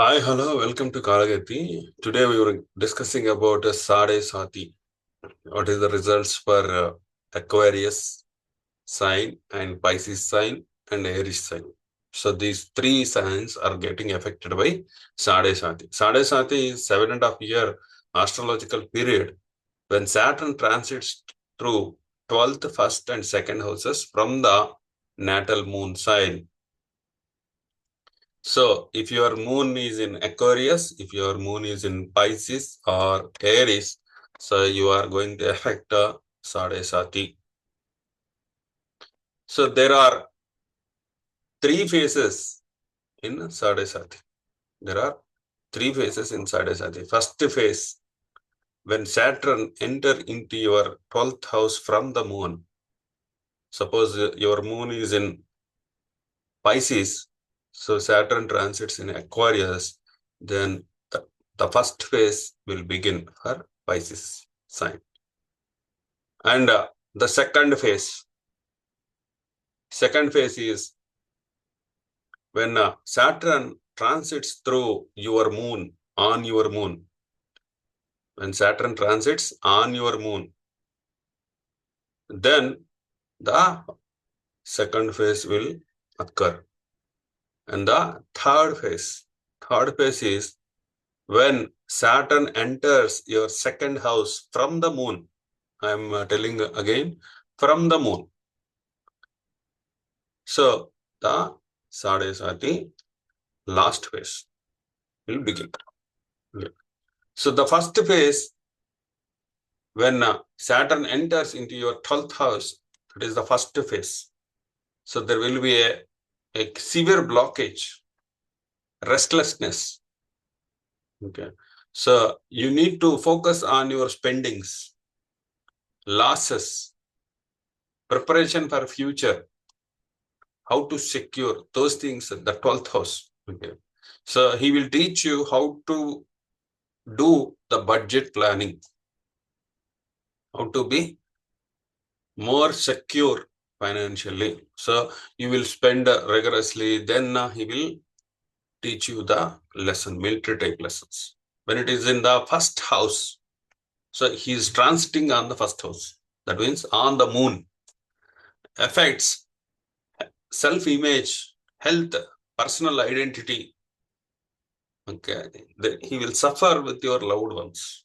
Hi, hello, welcome to Kaalagathi. Today we were discussing about Sade Sati. What is the results for Aquarius sign and Pisces sign and Aries sign. So these three signs are getting affected by Sade Sati. Sade Sati is 7.5 year astrological period when Saturn transits through 12th, 1st and 2nd houses from the natal moon sign. So, if your moon is in Aquarius, if your moon is in Pisces or Aries, so you are going to affect Sade Sati. So, there are three phases in Sade Sati. There are three phases in Sade Sati. First phase, when Saturn enter into your 12th house from the moon. Suppose your moon is in Pisces, so Saturn transits in Aquarius, then the first phase will begin for Pisces sign. And the second phase is when Saturn transits through your moon, on your moon. When Saturn transits on your moon, then the second phase will occur. And the third phase is when Saturn enters your second house from the moon. I am telling again, from the moon. So, the Sade Sati last phase will begin. So, the first phase, when Saturn enters into your 12th house, it is the first phase. So, there will be a severe blockage, restlessness. Okay. So, you need to focus on your spendings, losses, preparation for future, how to secure those things at the 12th house. Okay. So he will teach you how to do the budget planning, how to be more secure financially. So you will spend rigorously, then he will teach you the lesson, military type lessons. When it is in the first house, so he is transiting on the first house. That means on the moon. Affects self-image, health, personal identity. Okay, he will suffer with your loved ones.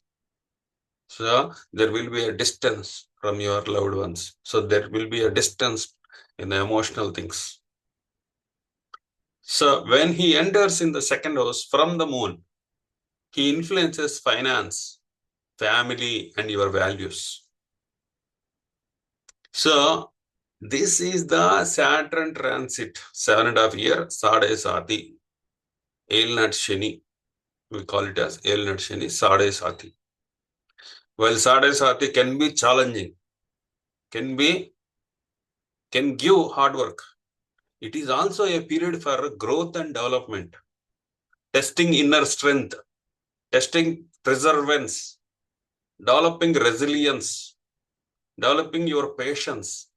So there will be a distance from your loved ones. So there will be a distance in the emotional things. So when he enters in the second house from the moon, he influences finance, family, and your values. So this is the Saturn transit, 7.5 year, Sade Sati, Elinati Shani. We call it as Elinati Shani, Sade Sati. While Sade Sati can be challenging, can give hard work, it is also a period for growth and development, testing inner strength, testing perseverance, developing resilience, developing your patience,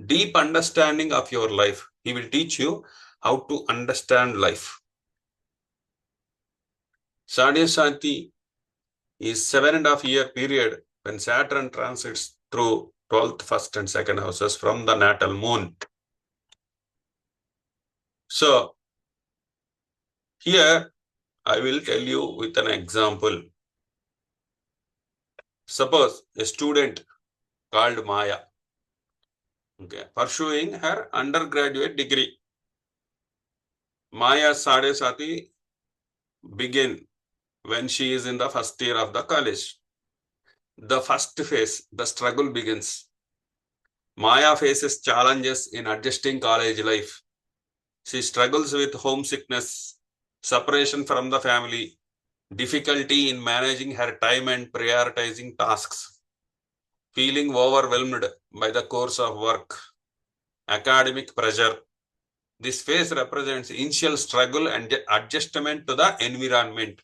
deep understanding of your life. He will teach you how to understand life. Sade Sati is 7.5 year period when Saturn transits through 12th, 1st and 2nd houses from the natal moon. So, here I will tell you with an example. Suppose a student called Maya, okay, pursuing her undergraduate degree. Maya's Sade Sati begin when she is in the first year of the college. The first phase, the struggle begins. Maya faces challenges in adjusting college life. She struggles with homesickness, separation from the family, difficulty in managing her time and prioritizing tasks, feeling overwhelmed by the course of work, academic pressure. This phase represents initial struggle and adjustment to the environment.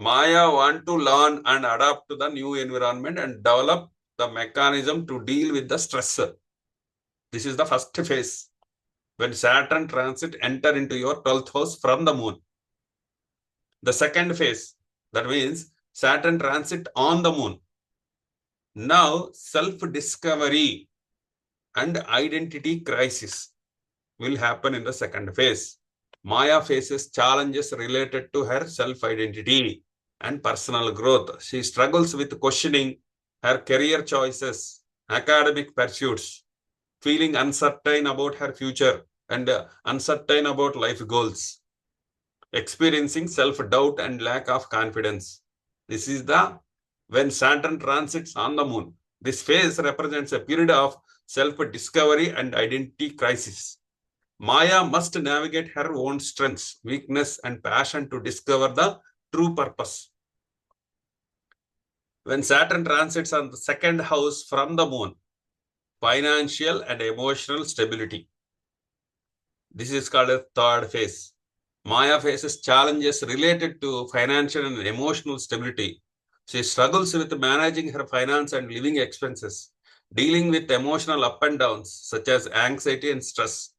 Maya want to learn and adapt to the new environment and develop the mechanism to deal with the stressor. This is the first phase when Saturn transit enter into your 12th house from the moon. The second phase, that means Saturn transit on the moon. Now, self-discovery and identity crisis will happen in the second phase. Maya faces challenges related to her self-identity and personal growth. She struggles with questioning her career choices, academic pursuits, feeling uncertain about her future and uncertain about life goals, experiencing self-doubt and lack of confidence. This is when Saturn transits on the moon. This phase represents a period of self-discovery and identity crisis. Maya must navigate her own strengths, weakness, and passion to discover the true purpose. When Saturn transits on the second house from the moon, financial and emotional stability. This is called a third phase. Maya faces challenges related to financial and emotional stability. She struggles with managing her finance and living expenses, dealing with emotional up and downs such as anxiety and stress,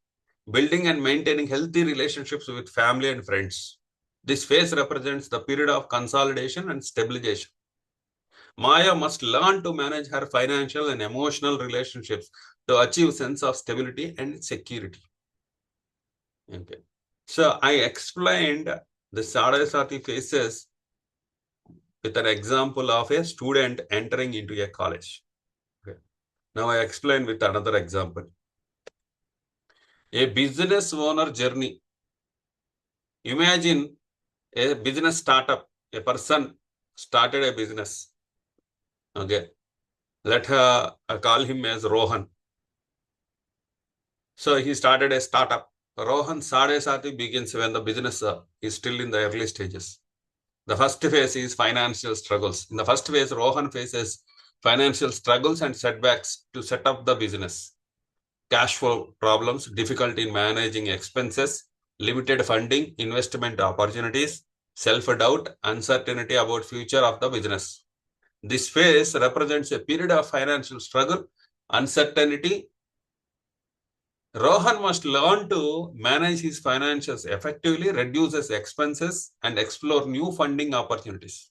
building and maintaining healthy relationships with family and friends. This phase represents the period of consolidation and stabilization. Maya must learn to manage her financial and emotional relationships to achieve sense of stability and security. Okay. So I explained the Sade Sati Phases with an example of a student entering into a college. Okay. Now I explain with another example. A business owner journey. Imagine a business startup. A person started a business. Okay. Let her call him as Rohan. So he started a startup. Rohan Sade Sati begins when the business is still in the early stages. The first phase is financial struggles. In the first phase, Rohan faces financial struggles and setbacks to set up the business. Cash flow problems, difficulty in managing expenses, limited funding, investment opportunities, self-doubt, uncertainty about future of the business. This phase represents a period of financial struggle, uncertainty. Rohan must learn to manage his finances effectively, reduce his expenses, and explore new funding opportunities.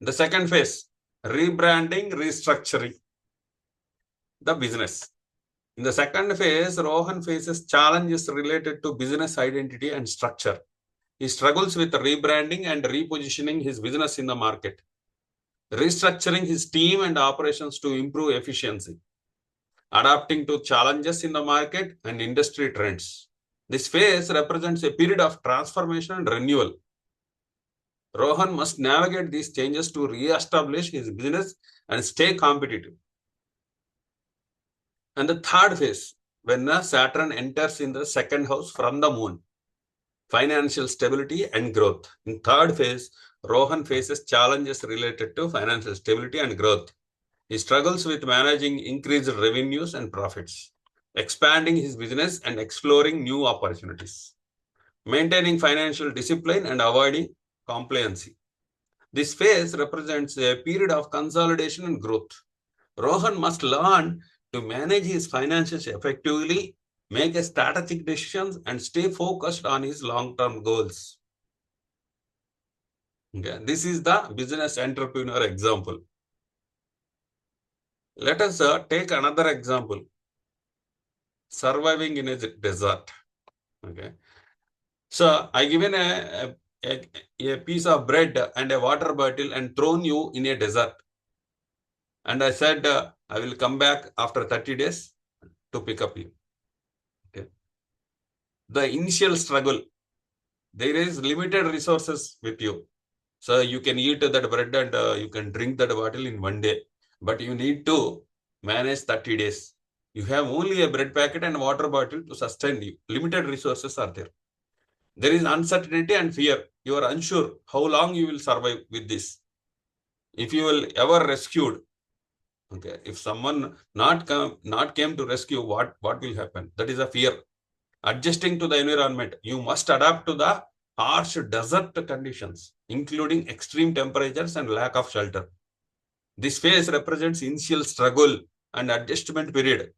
The second phase, rebranding, restructuring the business. In the second phase, Rohan faces challenges related to business identity and structure. He struggles with rebranding and repositioning his business in the market, restructuring his team and operations to improve efficiency, adapting to challenges in the market and industry trends. This phase represents a period of transformation and renewal. Rohan must navigate these changes to re-establish his business and stay competitive. And the third phase, when Saturn enters in the second house from the moon, financial stability and growth. In third phase, Rohan faces challenges related to financial stability and growth. He struggles with managing increased revenues and profits, expanding his business and exploring new opportunities, maintaining financial discipline and avoiding complacency. This phase represents a period of consolidation and growth. Rohan must learn to manage his finances effectively, make strategic decisions, and stay focused on his long-term goals. Okay. This is the business entrepreneur example. Let us take another example. Surviving in a desert. Okay. So I given a piece of bread and a water bottle and thrown you in a desert. And I said, I will come back after 30 days to pick up you. Okay. The initial struggle, there is limited resources with you. So you can eat that bread and you can drink that bottle in one day. But you need to manage 30 days. You have only a bread packet and water bottle to sustain you. Limited resources are there. There is uncertainty and fear. You are unsure how long you will survive with this. If you will ever rescued, okay, if someone not came to rescue, what will happen? That is a fear. Adjusting to the environment, you must adapt to the harsh desert conditions, including extreme temperatures and lack of shelter. This phase represents initial struggle and adjustment period.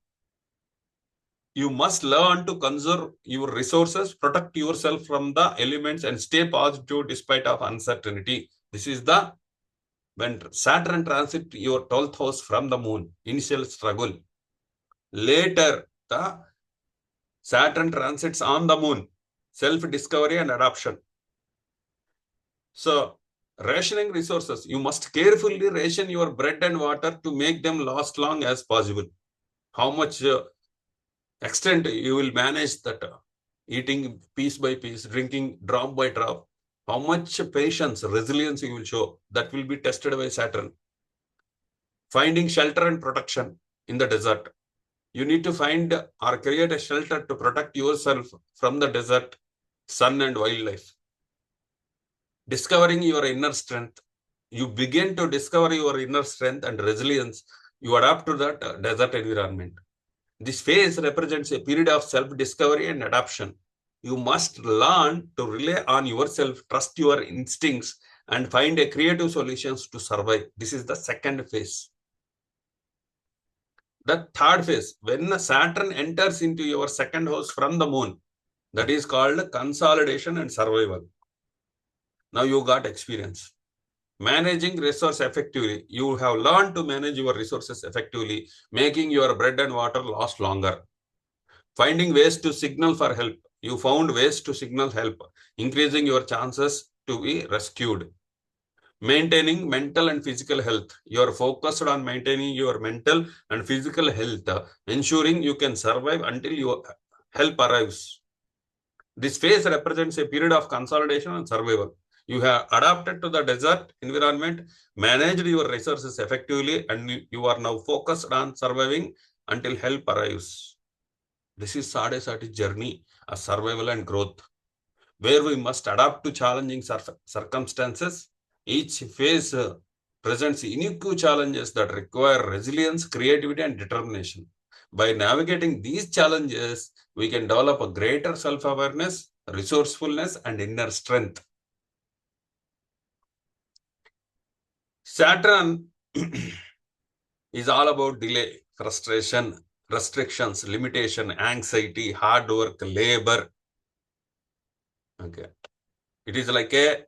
You must learn to conserve your resources, protect yourself from the elements, and stay positive despite of uncertainty. This is the when Saturn transit your 12th house from the moon, initial struggle. Later, the Saturn transits on the moon, self-discovery and adoption. So, rationing resources. You must carefully ration your bread and water to make them last long as possible. How much extent you will manage that eating piece by piece, drinking drop by drop. How much patience, resilience you will show, that will be tested by Saturn. Finding shelter and protection in the desert. You need to find or create a shelter to protect yourself from the desert, sun and wildlife. Discovering your inner strength. You begin to discover your inner strength and resilience. You adapt to that desert environment. This phase represents a period of self-discovery and adaptation. You must learn to rely on yourself, trust your instincts, and find a creative solutions to survive. This is the second phase. The third phase, when Saturn enters into your second house from the moon, that is called consolidation and survival. Now you got experience. Managing resource effectively. You have learned to manage your resources effectively, making your bread and water last longer. Finding ways to signal for help. You found ways to signal help, increasing your chances to be rescued. Maintaining mental and physical health. You are focused on maintaining your mental and physical health, ensuring you can survive until your help arrives. This phase represents a period of consolidation and survival. You have adapted to the desert environment, managed your resources effectively, and you are now focused on surviving until help arrives. This is Sade Sati journey of survival and growth, where we must adapt to challenging circumstances. Each phase presents unique challenges that require resilience, creativity, and determination. By navigating these challenges, we can develop a greater self-awareness, resourcefulness, and inner strength. Saturn is all about delay, frustration, restrictions, limitation, anxiety, hard work, labor. Okay. It is like a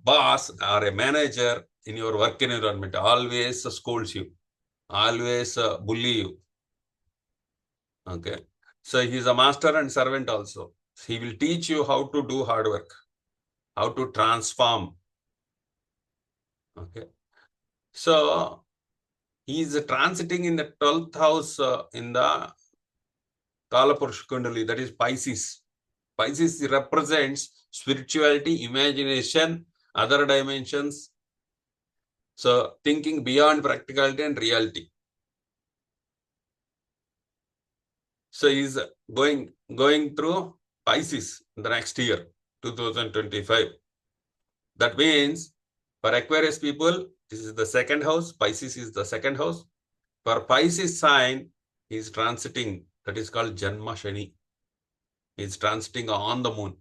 boss or a manager in your work environment always scolds you, always bully you. Okay. So he is a master and servant also. He will teach you how to do hard work, how to transform. Okay. So he is transiting in the 12th house in the Kalapurush Kundali, that is Pisces. Pisces represents spirituality, imagination, other dimensions. So thinking beyond practicality and reality. So he's going through Pisces in the next year, 2025. That means for Aquarius people, this is the second house. Pisces is the second house. For Pisces sign, he is transiting. That is called Janma Shani. He is transiting on the moon.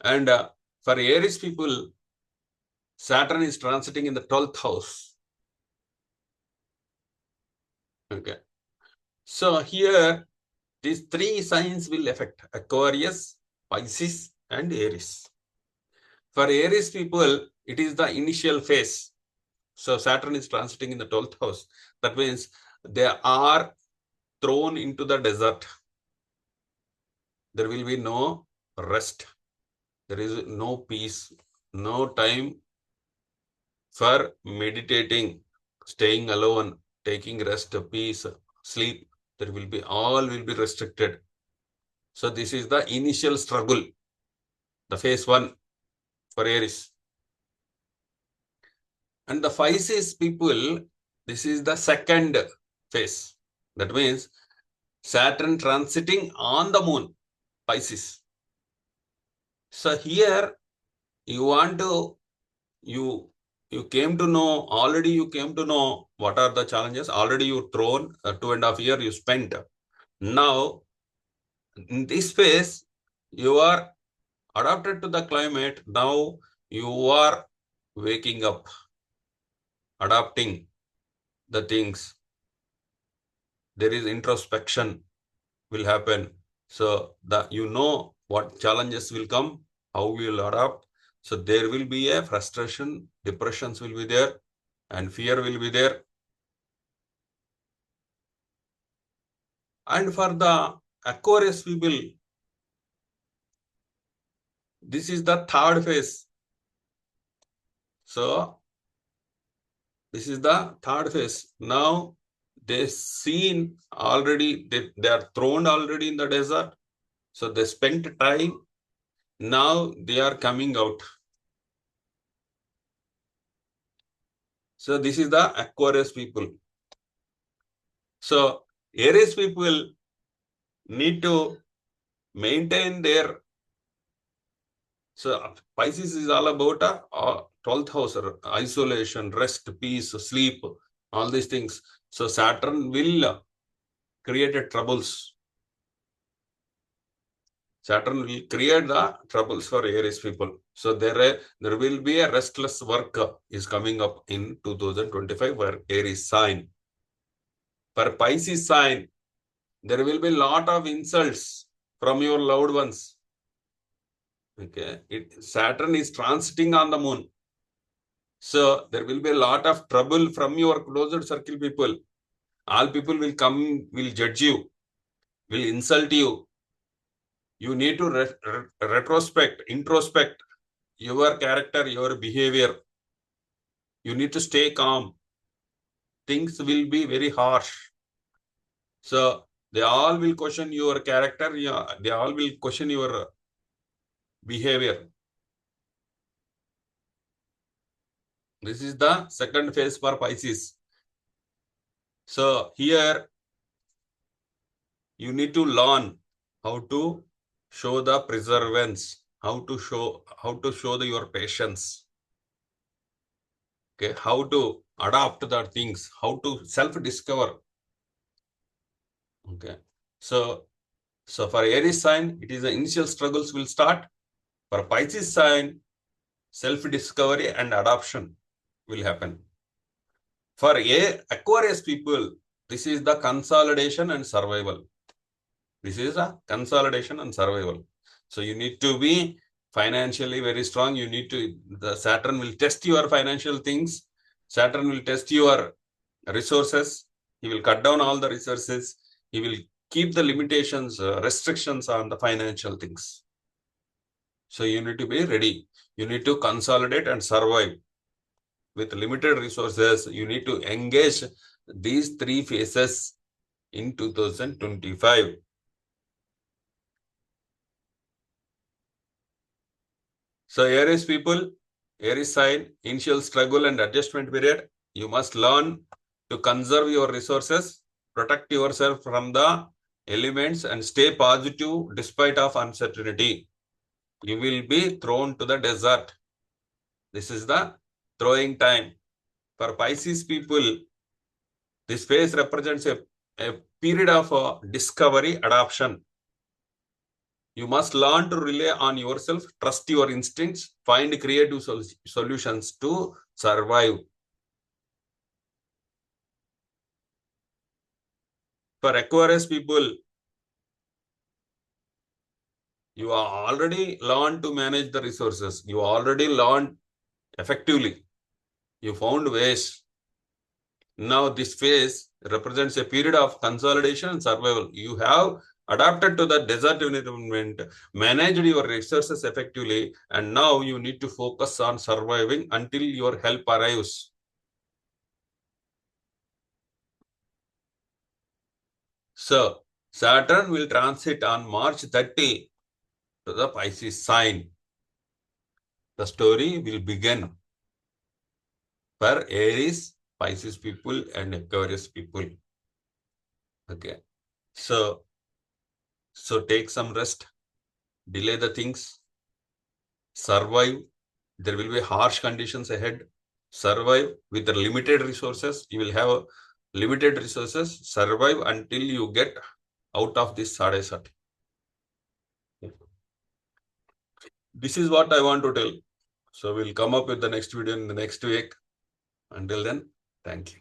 And for Aries people, Saturn is transiting in the 12th house. Okay. So here, these three signs will affect Aquarius, Pisces, and Aries. For Aries people, it is the initial phase. So Saturn is transiting in the 12th house. That means they are thrown into the desert. There will be no rest. There is no peace, no time for meditating, staying alone, taking rest, peace, sleep. There will be, all will be restricted. So this is the initial struggle, the phase 1 for Aries. And the Pisces people, this is the second phase. That means Saturn transiting on the moon, Pisces. So here you want to, you came to know, already you came to know what are the challenges. Already you thrown 2.5 years you spent. Now, in this phase, you are adapted to the climate. Now you are waking up, adapting the things, there is introspection will happen. So you know what challenges will come, how we will adapt. So there will be a frustration, depressions will be there, and fear will be there. And for the Aquarius people, this is the third phase. So this is the third phase. Now they seen already, they are thrown already in the desert. So they spent time. Now they are coming out. So this is the Aquarius people. So Aries people need to maintain their. So Pisces is all about a 12th house, isolation, rest, peace, sleep, all these things. So Saturn will create troubles. Saturn will create the troubles for Aries people. So there will be a restless work is coming up in 2025 for Aries sign. For Pisces sign, there will be a lot of insults from your loved ones. Okay, Saturn is transiting on the moon. So there will be a lot of trouble from your closer circle people. All people will come, will judge you, will insult you. You need to introspect your character, your behavior. You need to stay calm. Things will be very harsh. So they all will question your character. Yeah, they all will question your behavior. This is the second phase for Pisces. So here you need to learn how to show the perseverance, how to show your patience. Okay, how to adapt the things, how to self-discover. Okay, so for Aries sign, it is the initial struggles will start. For Pisces sign, self-discovery and adoption will happen. For Aquarius people, this is the consolidation and survival. This is a consolidation and survival. So you need to be financially very strong. You need to, the Saturn will test your financial things. Saturn will test your resources. He will cut down all the resources. He will keep the limitations, restrictions on the financial things. So you need to be ready. You need to consolidate and survive. With limited resources, you need to engage these three phases in 2025. So Aries people, Aries sign, initial struggle and adjustment period. You must learn to conserve your resources, protect yourself from the elements and stay positive despite of uncertainty. You will be thrown to the desert. This is the throwing time. For Pisces people, this phase represents a period of discovery, adoption. You must learn to rely on yourself, trust your instincts, find creative solutions to survive. For Aquarius people, you are already learned to manage the resources. You already learned effectively. You found ways. Now this phase represents a period of consolidation and survival. You have adapted to the desert environment, managed your resources effectively, and now you need to focus on surviving until your help arrives. So, Saturn will transit on March 30 to the Pisces sign. The story will begin for Aries, Pisces people, and Aquarius people. Okay. So take some rest, delay the things, survive. There will be harsh conditions ahead. Survive with the limited resources. You will have limited resources. Survive until you get out of this Sade Sati. This is what I want to tell. So we'll come up with the next video in the next week. Until then, thank you.